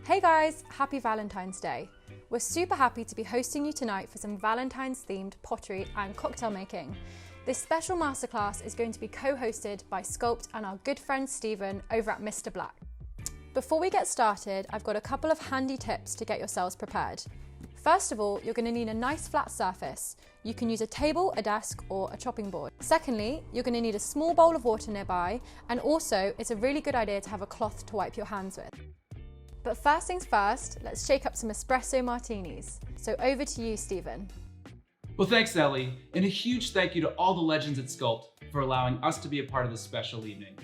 Hey guys, happy Valentine's Day. We're super happy to be hosting you tonight for some Valentine's themed pottery and cocktail making. This special masterclass is going to be co-hosted by Sculpd and our good friend Stephen over at Mr. Black. Before we get started, I've got a couple of handy tips to get yourselves prepared. First of all, you're going to need a nice flat surface. You can use a table, a desk, or a chopping board. Secondly, you're going to need a small bowl of water nearby, and also it's a really good idea to have a cloth to wipe your hands with. But first things first, let's shake up some Espresso Martinis. So over to you, Stephen. Well, thanks, Ellie, and a huge thank you to all the legends at Sculpd for allowing us to be a part of this special evening.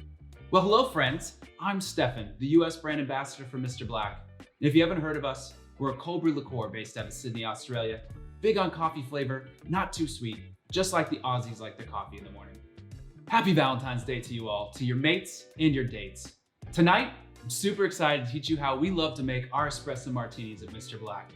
Well, hello friends, I'm Stefan, the US brand ambassador for Mr. Black. And if you haven't heard of us, we're a cold brew liqueur based out of Sydney, Australia. Big on coffee flavor, not too sweet, just like the Aussies like their coffee in the morning. Happy Valentine's Day to you all, to your mates and your dates. Tonight, I'm super excited to teach you how we love to make our Espresso Martinis at Mr. Black.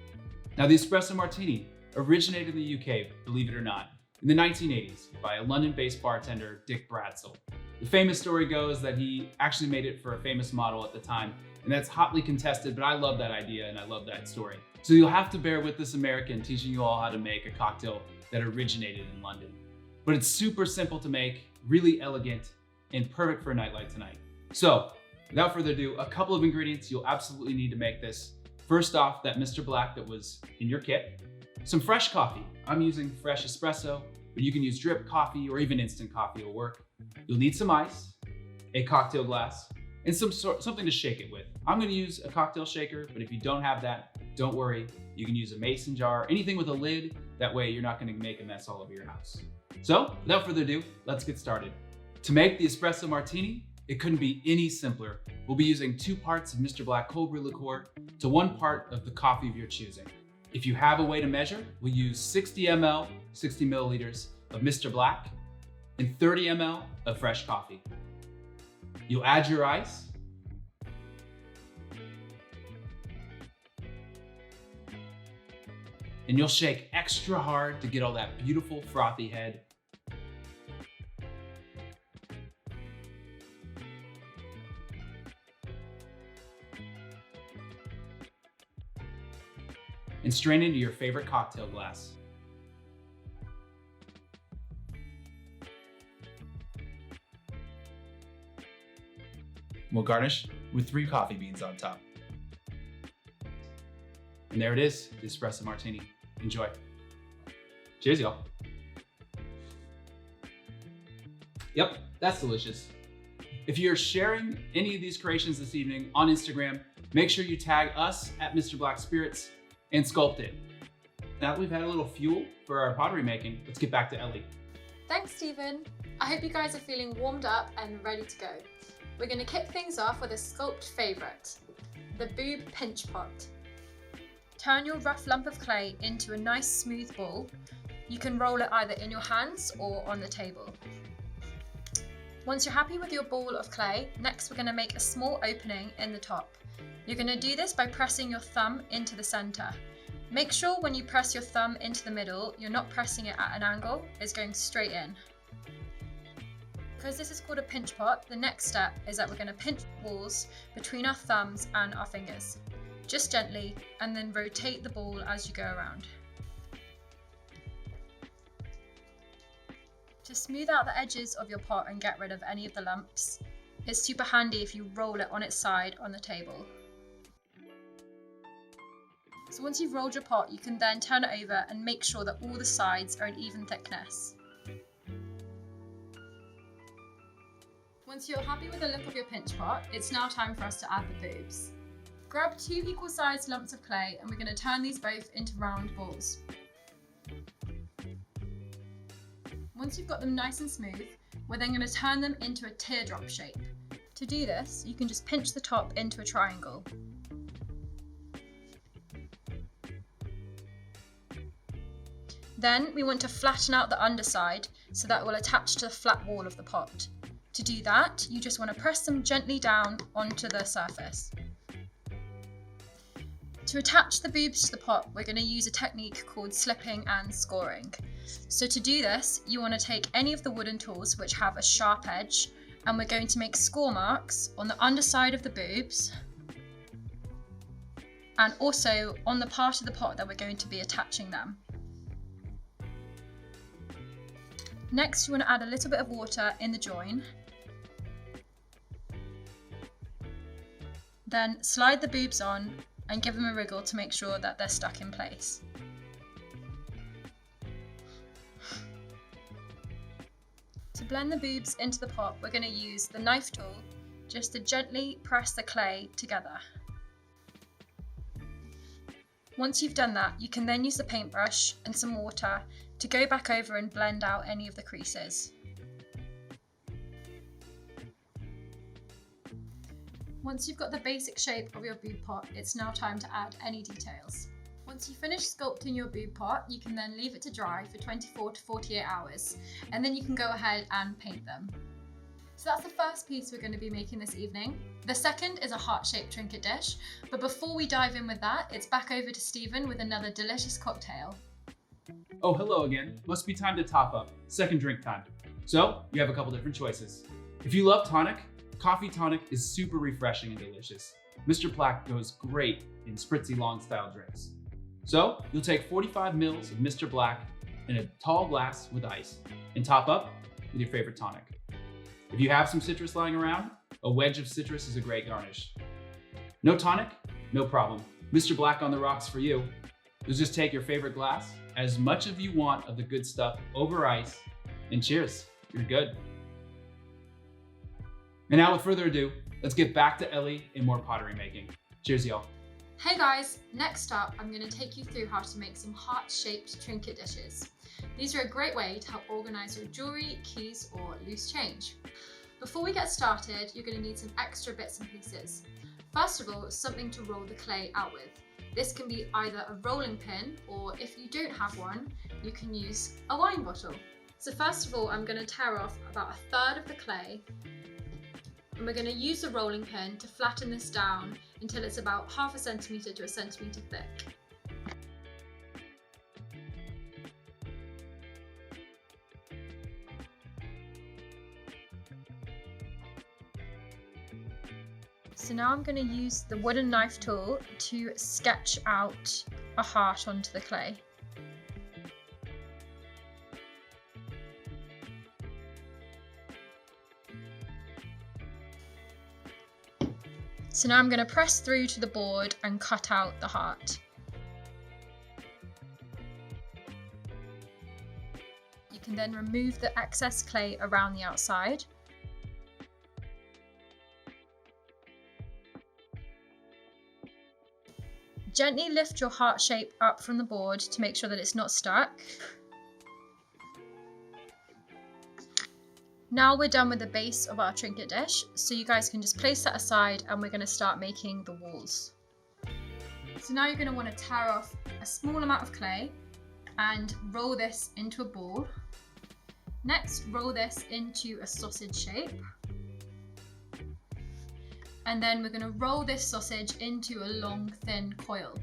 Now, the Espresso Martini originated in the UK, believe it or not, in the 1980s by a London-based bartender, Dick Bradsell. The famous story goes that he actually made it for a famous model at the time, and that's hotly contested, but I love that idea and I love that story. So you'll have to bear with this American teaching you all how to make a cocktail that originated in London. But it's super simple to make, really elegant, and perfect for a night like tonight. So, without further ado, a couple of ingredients you'll absolutely need to make this. First off, that Mr. Black that was in your kit. Some fresh coffee. I'm using fresh espresso, but you can use drip coffee or even instant coffee will work. You'll need some ice, a cocktail glass, and something to shake it with. I'm gonna use a cocktail shaker, but if you don't have that, don't worry. You can use a mason jar, anything with a lid. That way you're not gonna make a mess all over your house. So, without further ado, let's get started. To make the Espresso Martini, it couldn't be any simpler. We'll be using 2 parts of Mr. Black cold brew liqueur to 1 part of the coffee of your choosing. If you have a way to measure, we'll use 60 milliliters of Mr. Black and 30 ml of fresh coffee. You'll add your ice, and you'll shake extra hard to get all that beautiful frothy head. And strain into your favorite cocktail glass. We'll garnish with 3 coffee beans on top. And there it is, the Espresso Martini. Enjoy. Cheers, y'all. Yep, that's delicious. If you're sharing any of these creations this evening on Instagram, make sure you tag us at Mr. Black Spirits and Sculpd. Now that we've had a little fuel for our pottery making, let's get back to Ellie. Thanks, Stephen. I hope you guys are feeling warmed up and ready to go. We're going to kick things off with a Sculpd favourite, the Boob Pot. Turn your rough lump of clay into a nice smooth ball. You can roll it either in your hands or on the table. Once you're happy with your ball of clay, next we're going to make a small opening in the top. You're going to do this by pressing your thumb into the centre. Make sure when you press your thumb into the middle, you're not pressing it at an angle, it's going straight in. Because this is called a pinch pot, the next step is that we're going to pinch walls between our thumbs and our fingers. Just gently, and then rotate the ball as you go around. To smooth out the edges of your pot and get rid of any of the lumps, it's super handy if you roll it on its side on the table. So once you've rolled your pot, you can then turn it over and make sure that all the sides are an even thickness. Once you're happy with the look of your pinch pot, it's now time for us to add the boobs. Grab 2 equal sized lumps of clay and we're going to turn these both into round balls. Once you've got them nice and smooth, we're then going to turn them into a teardrop shape. To do this, you can just pinch the top into a triangle. Then we want to flatten out the underside so that it will attach to the flat wall of the pot. To do that, you just want to press them gently down onto the surface. To attach the boobs to the pot, we're going to use a technique called slipping and scoring. So to do this, you want to take any of the wooden tools which have a sharp edge, and we're going to make score marks on the underside of the boobs and also on the part of the pot that we're going to be attaching them. Next, you want to add a little bit of water in the join. Then slide the boobs on and give them a wriggle to make sure that they're stuck in place. To blend the boobs into the pot, we're going to use the knife tool just to gently press the clay together. Once you've done that, you can then use the paintbrush and some water to go back over and blend out any of the creases. Once you've got the basic shape of your boob pot, it's now time to add any details. Once you finish sculpting your boob pot, you can then leave it to dry for 24 to 48 hours, and then you can go ahead and paint them. So that's the first piece we're going to be making this evening. The second is a heart-shaped trinket dish, but before we dive in with that, it's back over to Stephen with another delicious cocktail. Oh, hello again. Must be time to top up. Second drink time. So, you have a couple different choices. If you love tonic, coffee tonic is super refreshing and delicious. Mr. Black goes great in spritzy long style drinks. So, you'll take 45 mils of Mr. Black in a tall glass with ice and top up with your favorite tonic. If you have some citrus lying around, a wedge of citrus is a great garnish. No tonic? No problem. Mr. Black on the rocks for you. You'll just take your favorite glass, as much as you want of the good stuff over ice, and cheers, you're good. And now with further ado, let's get back to Ellie and more pottery making. Cheers, y'all. Hey guys, next up I'm going to take you through how to make some heart-shaped trinket dishes. These are a great way to help organise your jewellery, keys or loose change. Before we get started, you're going to need some extra bits and pieces. First of all, something to roll the clay out with. This can be either a rolling pin, or if you don't have one, you can use a wine bottle. So first of all, I'm going to tear off about a third of the clay, and we're going to use the rolling pin to flatten this down until it's about half a centimetre to a centimetre thick. So now I'm going to use the wooden knife tool to sketch out a heart onto the clay. So now I'm going to press through to the board and cut out the heart. You can then remove the excess clay around the outside. Gently lift your heart shape up from the board to make sure that it's not stuck. Now we're done with the base of our trinket dish, so you guys can just place that aside and we're going to start making the walls. So now you're going to want to tear off a small amount of clay and roll this into a ball. Next, roll this into a sausage shape. And then we're going to roll this sausage into a long, thin coil.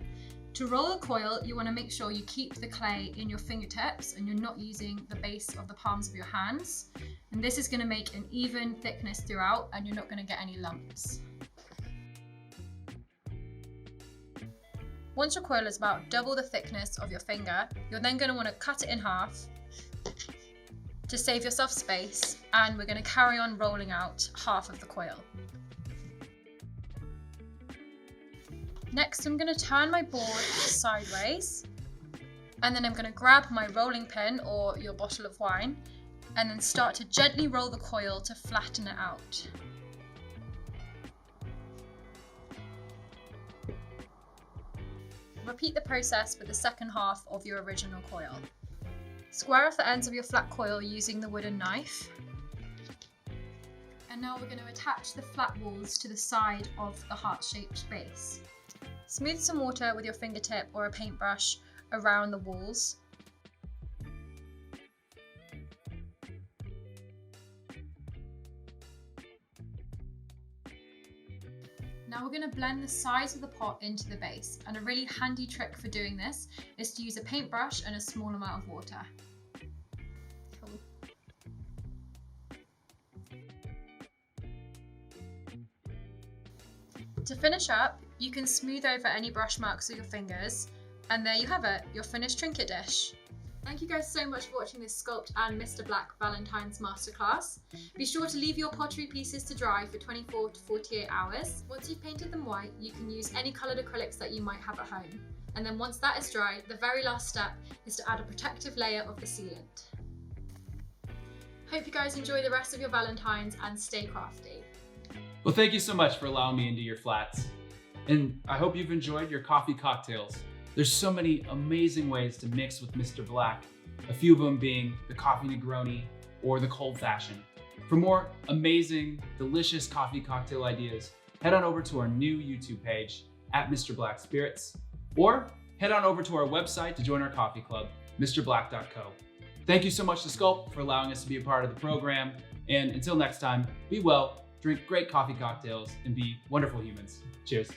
To roll a coil, you want to make sure you keep the clay in your fingertips and you're not using the base of the palms of your hands. And this is going to make an even thickness throughout and you're not going to get any lumps. Once your coil is about double the thickness of your finger, you're then going to want to cut it in half to save yourself space, and we're going to carry on rolling out half of the coil. Next, I'm going to turn my board sideways, and then I'm going to grab my rolling pin or your bottle of wine and then start to gently roll the coil to flatten it out. Repeat the process with the second half of your original coil. Square off the ends of your flat coil using the wooden knife. And now we're going to attach the flat walls to the side of the heart-shaped base. Smooth some water with your fingertip or a paintbrush around the walls. Now we're going to blend the sides of the pot into the base, and a really handy trick for doing this is to use a paintbrush and a small amount of water. Cool. To finish up, You can smooth over any brush marks with your fingers, and there you have it, your finished trinket dish. Thank you guys so much for watching this Sculpd and Mr. Black Valentine's Masterclass. Be sure to leave your pottery pieces to dry for 24 to 48 hours. Once you've painted them white, you can use any coloured acrylics that you might have at home. And then once that is dry, the very last step is to add a protective layer of the sealant. Hope you guys enjoy the rest of your Valentines and stay crafty. Well, thank you so much for allowing me into your flats. And I hope you've enjoyed your coffee cocktails. There's so many amazing ways to mix with Mr. Black, a few of them being the coffee Negroni or the cold fashion. For more amazing, delicious coffee cocktail ideas, head on over to our new YouTube page at Mr. Black Spirits, or head on over to our website to join our coffee club, mrblack.co. Thank you so much to Sculpd for allowing us to be a part of the program. And until next time, be well, drink great coffee cocktails, and be wonderful humans. Cheers.